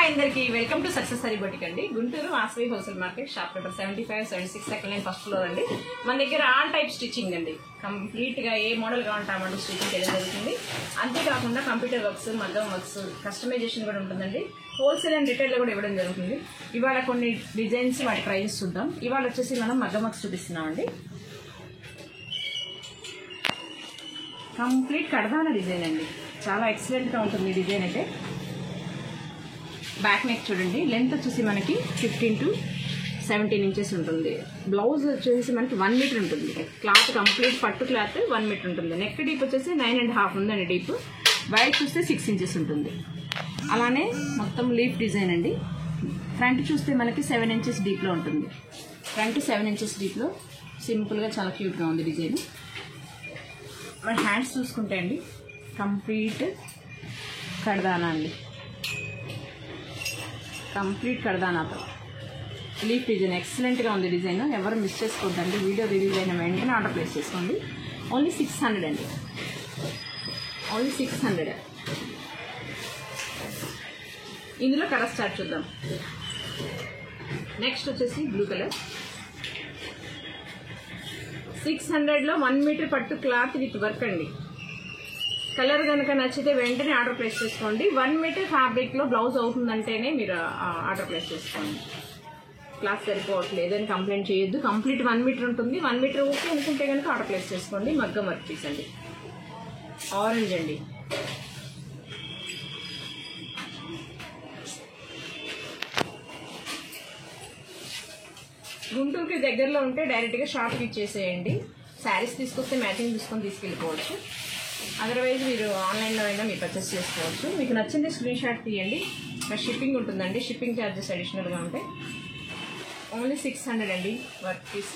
Hi అందరికీ welcome to success sari boutique అండి. Guntur Vasavi wholesale market shop number 75, 76 second line first floor అండి. మన దగ్గర ఆల్ టైప్ స్టిచ్చింగ్ అండి. కంప్లీట్గా ఏ మోడల్ కావాలంటే ఆ మోడల్ స్టిచ్చింగ్ చేయడం జరుగుతుంది. అంతేకాకుండా కంప్యూటర్ వర్క్స్, మగ్గం వర్క్స్, కస్టమైజేషన్ కూడా ఉంటుందండి. హోల్సేల్ అండ్ రిటైల్లో కూడా ఇవ్వడం జరుగుతుంది. ఇవాళ కొన్ని డిజైన్స్ వాటి ప్రైస్ చూద్దాం. ఇవాళ వచ్చేసి మనం మగ్గం వర్క్స్ చూపిస్తున్నామండి. కంప్లీట్ కడదాన డిజైన్ అండి. చాలా ఎక్సలెంట్గా ఉంటుంది ఈ డిజైన్ అయితే. బ్యాక్ నెక్ చూడండి, లెంత్ వచ్చేసి మనకి 15 to 17 ఇంచెస్ ఉంటుంది. బ్లౌజ్ వచ్చేసి మనకి 1 మీటర్ ఉంటుంది. క్లాత్ కంప్లీట్ పట్టు క్లాత్ 1 మీటర్ ఉంటుంది. నెక్ డీప్ వచ్చేసి 9.5 ఉందండి డీప్. వైట్ చూస్తే 6 ఇంచెస్ ఉంటుంది. అలానే మొత్తం లీఫ్ డిజైన్ అండి. ఫ్రంట్ చూస్తే మనకి 7 ఇంచెస్ డీప్లో ఉంటుంది. ఫ్రంట్ 7 ఇంచెస్ డీప్లో సింపుల్గా చాలా క్యూట్గా ఉంది డిజైన్. మన హ్యాండ్స్ చూసుకుంటే అండి కంప్లీట్ కడదానా అండి. కంప్లీట్ కడదానాతో లీఫ్ డిజైన్ ఎక్సలెంట్గా ఉంది డిజైన్. ఎవరు మిస్ చేసుకోవద్దండి. వీడియో రిలీజ్ అయిన వెంటనే ఆర్డర్ ప్లేస్ చేసుకోండి. ఓన్లీ 600 అండి. ఓన్లీ 600. ఇందులో కలర్ స్టార్ట్ చూద్దాం. నెక్స్ట్ వచ్చేసి బ్లూ కలర్. 600లో 1 మీటర్ పట్టు క్లాత్ విత్ వర్క్ అండి. కలర్ కనుక నచ్చితే వెంటనే ఆర్డర్ ప్లేస్ చేసుకోండి. 1 మీటర్ ఫ్యాబ్రిక్లో బ్లౌజ్ అవుతుందంటేనే మీరు ఆర్డర్ ప్లేస్ చేసుకోండి. క్లాత్ సరిపోవట్లేదు అని కంప్లైంట్ చేయొద్దు. కంప్లీట్ 1 మీటర్ ఉంటుంది. 1 మీటర్ ఓకే అనుకుంటే కనుక ఆర్డర్ ప్లేస్ చేసుకోండి. మగ్గం వర్క్ పీస్ అండి. ఆరెంజ్ అండి. గుంటూరుకి దగ్గరలో ఉంటే డైరెక్ట్గా షాప్కి ఇచ్చేసేయండి. శారీస్ తీసుకొస్తే మ్యాచింగ్ తీసుకొని తీసుకెళ్ళిపోవచ్చు. అదర్వైజ్ మీరు ఆన్లైన్లో అయినా మీరు పర్చేస్ చేసుకోవచ్చు. మీకు నచ్చింది స్క్రీన్ షాట్ తీయండి. షిప్పింగ్ ఉంటుందండి. షిప్పింగ్ ఛార్జెస్ అడిషనల్గా ఉంటాయి. ఓన్లీ 600 అండి work piece.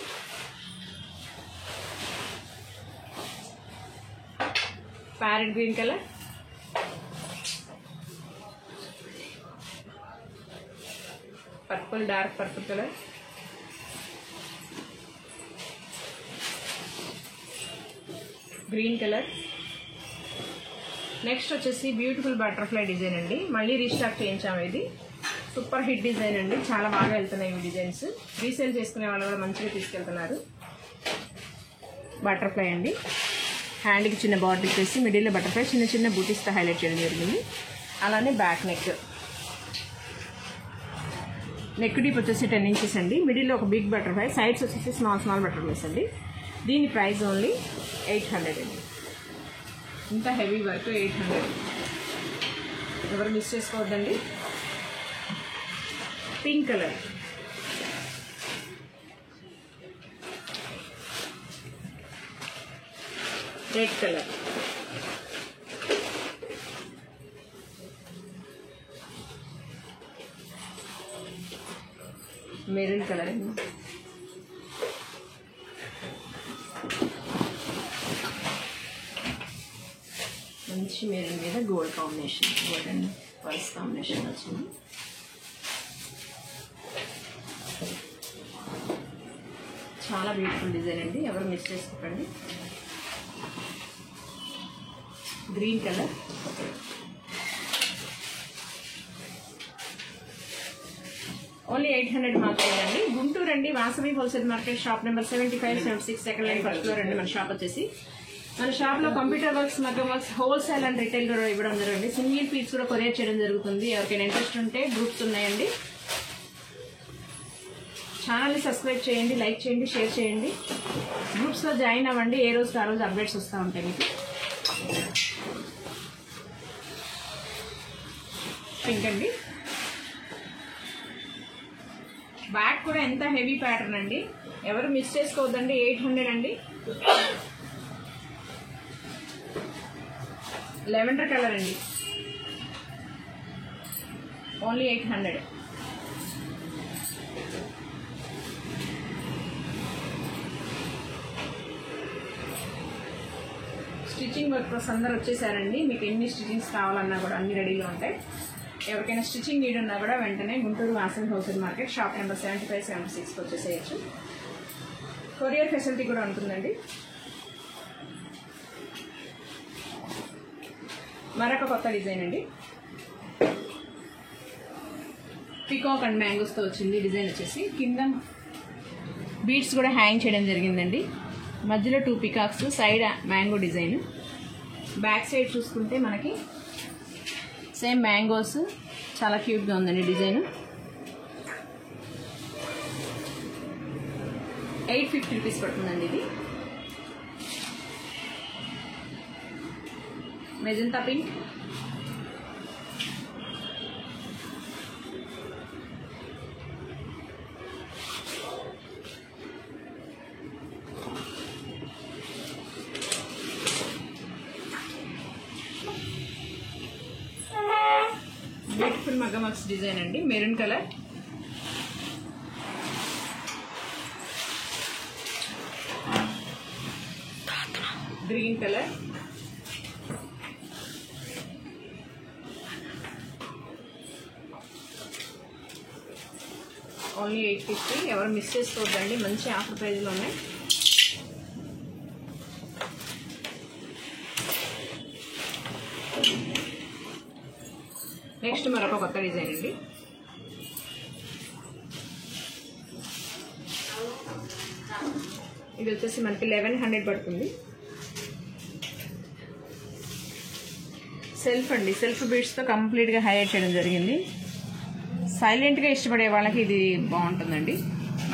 Parrot green colour, purple, dark purple colour, green colour. Next వచ్చేసి బ్యూటిఫుల్ బటర్ఫ్లై డిజైన్ అండి. మళ్ళీ రీస్టాక్ చేయించాము. ఇది సూపర్ హిట్ డిజైన్ అండి. చాలా బాగా వెళ్తున్నాయి ఈ డిజైన్స్. రీసేల్ చేసుకునే వాళ్ళు కూడా మంచిగా తీసుకెళ్తున్నారు. బటర్ఫ్లై అండి. హ్యాండ్కి చిన్న బాటిల్ ఇచ్చేసి మిడిల్లో బటర్ఫ్లై చిన్న చిన్న బూటీస్తో హైలైట్ చేయడం జరిగింది. అలానే బ్యాక్ నెక్. నెక్ డీప్ వచ్చేసి 10 ఇంచెస్ అండి. మిడిల్లో ఒక బిగ్ బటర్ఫ్లై, సైడ్స్ వచ్చేసి స్మాల్ బటర్ఫ్లైస్ అండి. దీని ప్రైస్ ఓన్లీ 800 అండి. ఇంత హెవీ వర్క్ 800. ఎవరు మిస్ చేసుకోవద్దండి. Pink colour, red colour, maroon colour అండి. మంచి మెరూన్ మీద gold combination, gold and purse combination వచ్చింది. చాలా బ్యూటిఫుల్ డిజైన్ అండి. ఎవరు మిస్ చేసుకోకండి. గ్రీన్ కలర్, ఓన్లీ 800 మాత్రమే అండి. గుంటూరు అండి, Vasavi wholesale market shop number 75, 76 second line first floor అండి. మన షాప్ వచ్చేసి మన షాప్లో కంప్యూటర్ వర్క్స్, మగ్గం వర్క్స్, హోల్సేల్ అండ్ రిటైల్ కూడా ఇవ్వడం జరుగుతుంది. సింగిల్ పీస్ కూడా కొరియర్ చేయడం జరుగుతుంది. ఎవరికైనా ఇంట్రెస్ట్ ఉంటే గ్రూప్స్ ఉన్నాయండి. ఛానల్ని సబ్స్క్రైబ్ చేయండి, లైక్ చేయండి, షేర్ చేయండి. గ్రూప్స్లో జాయిన్ అవ్వండి. ఏ రోజుకి ఆ రోజు అప్డేట్స్ వస్తూ ఉంటాయి మీకు. పింక్ అండి. బ్యాక్ కూడా ఎంత హెవీ ప్యాటర్న్ అండి. ఎవరు మిస్ చేసుకోవద్దండి. 800 అండి. లెవెండర్ కలర్ అండి. ఓన్లీ 800. స్టిచ్చింగ్ వర్కర్స్ అందరు వచ్చేసారండి. మీకు ఎన్ని స్టిచ్చింగ్స్ కావాలన్నా కూడా అన్ని రెడీగా ఉంటాయి. ఎవరికైనా స్టిచ్చింగ్ నీడ్ ఉన్నా కూడా వెంటనే Guntur Vasavi wholesale market shop number 75, 76 వచ్చేసేయచ్చు. కొరియర్ ఫెసిలిటీ కూడా ఉంటుందండి. మరొక కొత్త డిజైన్ అండి. పికాక్ అండ్ మ్యాంగోస్తో వచ్చింది డిజైన్ వచ్చేసి. కింద బీడ్స్ కూడా హ్యాంగ్ చేయడం జరిగిందండి. మధ్యలో 2 peacocks, side mango design. Back side చూసుకుంటే మనకి సేమ్ మ్యాంగోస్, చాలా క్యూట్గా ఉందండి డిజైన్. 850 రూపీస్ పడుతుందండి ఇది. మెజంతా పింక్, బ్యూటిఫుల్ మగ్గమక్స్ డిజైన్ అండి. Maroon colour, green colour, only 850. ఎవరు మిస్ చేసుకోవద్దండి, మంచి ఆఫర్ ప్రైజ్లో ఉన్నాయి. నెక్స్ట్ మరొక కొత్త డిజైన్ అండి. ఇది వచ్చేసి మనకి 1100 పడుతుంది. సెల్ఫ్ అండి, సెల్ఫ్ బీడ్స్తో కంప్లీట్గా హైలైట్ చేయడం జరిగింది. సైలెంట్గా ఇష్టపడే వాళ్ళకి ఇది బాగుంటుందండి.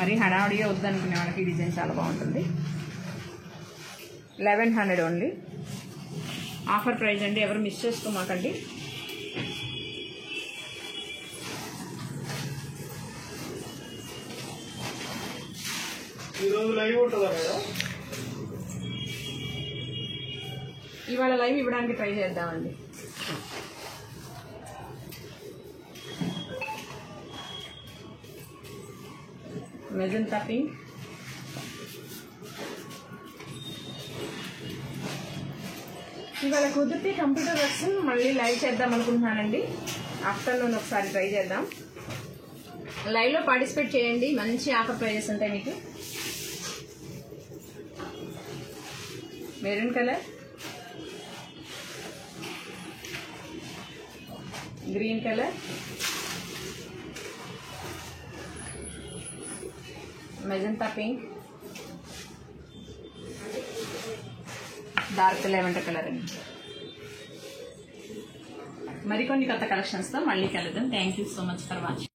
మరి హడావుడిగా వద్దనుకునే వాళ్ళకి ఈ డిజైన్ చాలా బాగుంటుంది. 1100 ఓన్లీ. ఆఫర్ ప్రైస్ అండి, ఎవరు మిస్ చేసుకోమాకండి. ఇవాళ లైవ్ ఇవ్వడానికి ట్రై చేద్దామండి. మెజంతా పింక్, ఇవాళ కుదిరితే కంప్యూటర్ వర్క్స్ మళ్ళీ లైవ్ చేద్దాం అనుకుంటున్నానండి. ఆఫ్టర్నూన్ ఒకసారి ట్రై చేద్దాం. లైవ్లో పార్టిసిపేట్ చేయండి, మంచి ఆఫర్ ప్రైజెస్ ఉంటాయి మీకు. Maroon colour, green colour, magenta pink, dark lavender colour అండి. మరికొన్ని కొత్త కలెక్షన్స్తో మళ్ళీ కలుద్దాం. Thank you so much for watching.